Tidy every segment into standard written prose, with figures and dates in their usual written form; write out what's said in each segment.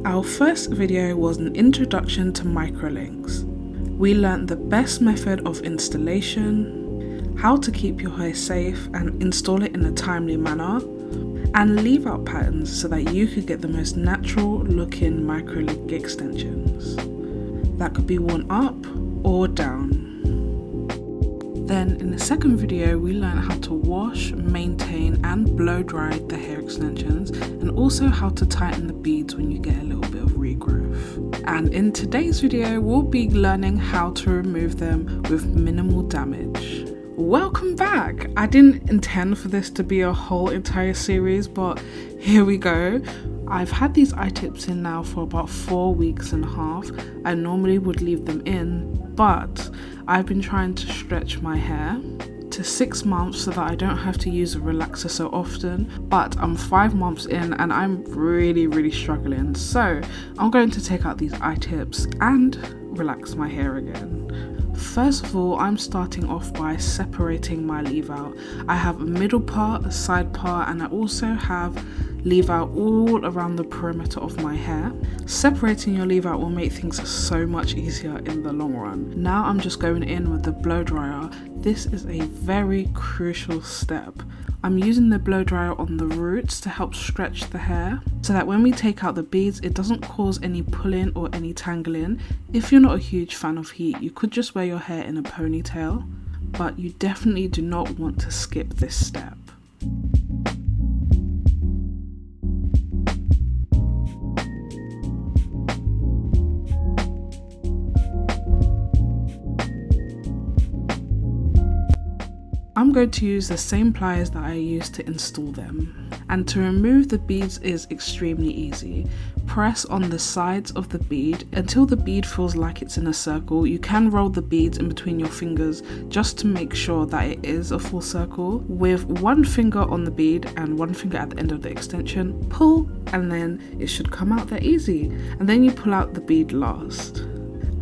Our first video was an introduction to microlinks. We learned the best method of installation, how to keep your hair safe and install it in a timely manner, and leave out patterns so that you could get the most natural looking microlink extensions that could be worn up or down. Then in the second video we learned how to wash, maintain and blow dry the hair extensions, and also how to tighten the beads when you get a little bit of regrowth. And in today's video we'll be learning how to remove them with minimal damage. Welcome back! I didn't intend for this to be a whole entire series, but here we go. I've had these eye tips in now for about 4 weeks and a half. I normally would leave them in, but I've been trying to stretch my hair to 6 months so that I don't have to use a relaxer so often, but I'm 5 months in and I'm really struggling. So I'm going to take out these eye tips and relax my hair again. First of all, I'm starting off by separating my leave out. I have a middle part, a side part, and I also have leave out all around the perimeter of my hair. Separating your leave out will make things so much easier in the long run. Now I'm just going in with the blow dryer. This is a very crucial step. I'm using the blow dryer on the roots to help stretch the hair so that when we take out the beads it doesn't cause any pulling or any tangling. If you're not a huge fan of heat, you could just wear your hair in a ponytail, but you definitely do not want to skip this step. I'm going to use the same pliers that I used to install them. And to remove the beads is extremely easy. Press on the sides of the bead until the bead feels like it's in a circle. You can roll the beads in between your fingers just to make sure that it is a full circle. With one finger on the bead and one finger at the end of the extension, pull, and then it should come out that easy. And then you pull out the bead last.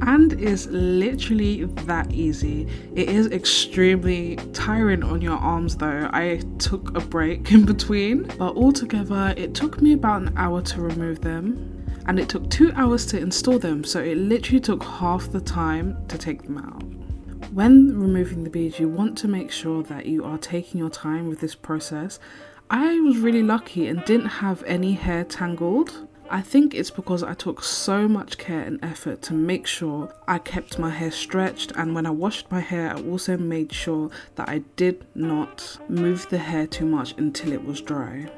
And it's literally that easy. It is extremely tiring on your arms though. I took a break in between, but altogether it took me about an hour to remove them, and it took 2 hours to install them, so it literally took half the time to take them out. When removing the beads, you want to make sure that you are taking your time with this process. I was really lucky and didn't have any hair tangled. I think it's because I took so much care and effort to make sure I kept my hair stretched, and when I washed my hair I also made sure that I did not move the hair too much until it was dry.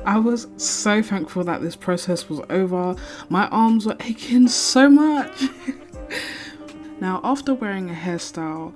I was so thankful that this process was over. My arms were aching so much. Now, after wearing a hairstyle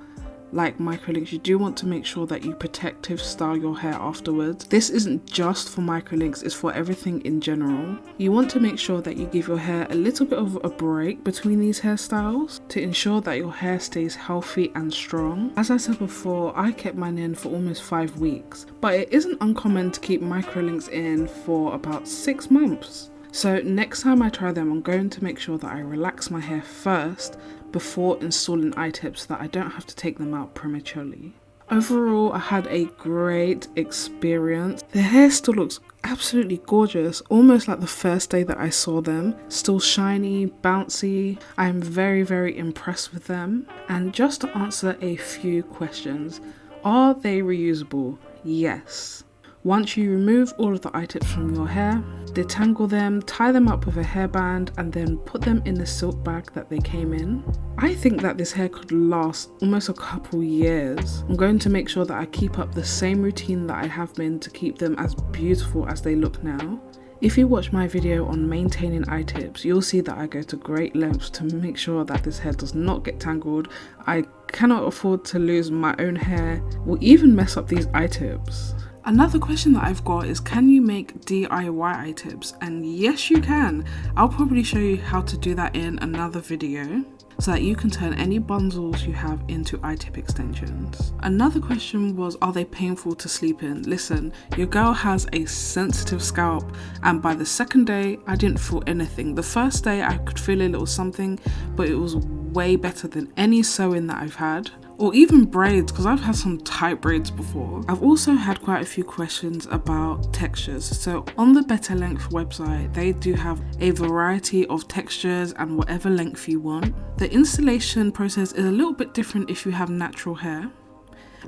like microlinks, you do want to make sure that you protective style your hair afterwards. This isn't just for microlinks, it's for everything in general. You want to make sure that you give your hair a little bit of a break between these hairstyles to ensure that your hair stays healthy and strong. As I said before, I kept mine in for almost 5 weeks, but it isn't uncommon to keep microlinks in for about 6 months. So next time I try them, I'm going to make sure that I relax my hair first before installing eye tips so that I don't have to take them out prematurely. Overall, I had a great experience. The hair still looks absolutely gorgeous, almost like the first day that I saw them. Still shiny, bouncy. I am very impressed with them. And just to answer a few questions, are they reusable? Yes. Once you remove all of the eye tips from your hair, detangle them, tie them up with a hairband, and then put them in the silk bag that they came in. I think that this hair could last almost a couple years. I'm going to make sure that I keep up the same routine that I have been to keep them as beautiful as they look now. If you watch my video on maintaining eye tips, you'll see that I go to great lengths to make sure that this hair does not get tangled. I cannot afford to lose my own hair or even mess up these eye tips. Another question that I've got is, can you make DIY eye tips? And yes, you can. I'll probably show you how to do that in another video, so that you can turn any bundles you have into eye tip extensions. Another question was, are they painful to sleep in? Listen, your girl has a sensitive scalp, and by the second day, I didn't feel anything. The first day I could feel a little something, but it was way better than any sewing that I've had, or even braids, because I've had some tight braids before. I've also had quite a few questions about textures. So on the Better Length website, they do have a variety of textures and whatever length you want. The installation process is a little bit different if you have natural hair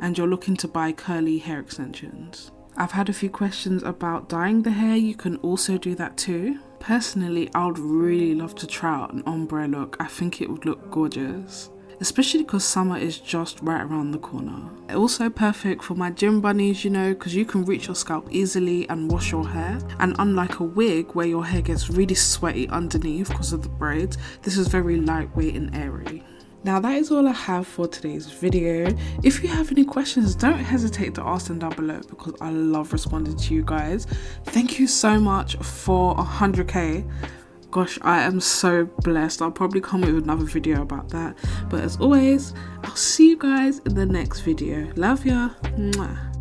and you're looking to buy curly hair extensions. I've had a few questions about dyeing the hair. You can also do that too. Personally, I would really love to try out an ombre look. I think it would look gorgeous, especially because summer is just right around the corner. Also perfect for my gym bunnies, you know, because you can reach your scalp easily and wash your hair. And unlike a wig where your hair gets really sweaty underneath because of the braids, this is very lightweight and airy. Now that is all I have for today's video. If you have any questions, don't hesitate to ask them down below, because I love responding to you guys. Thank you so much for 100k. Gosh, I am so blessed. I'll probably come with another video about that. But as always, I'll see you guys in the next video. Love ya. Mwah.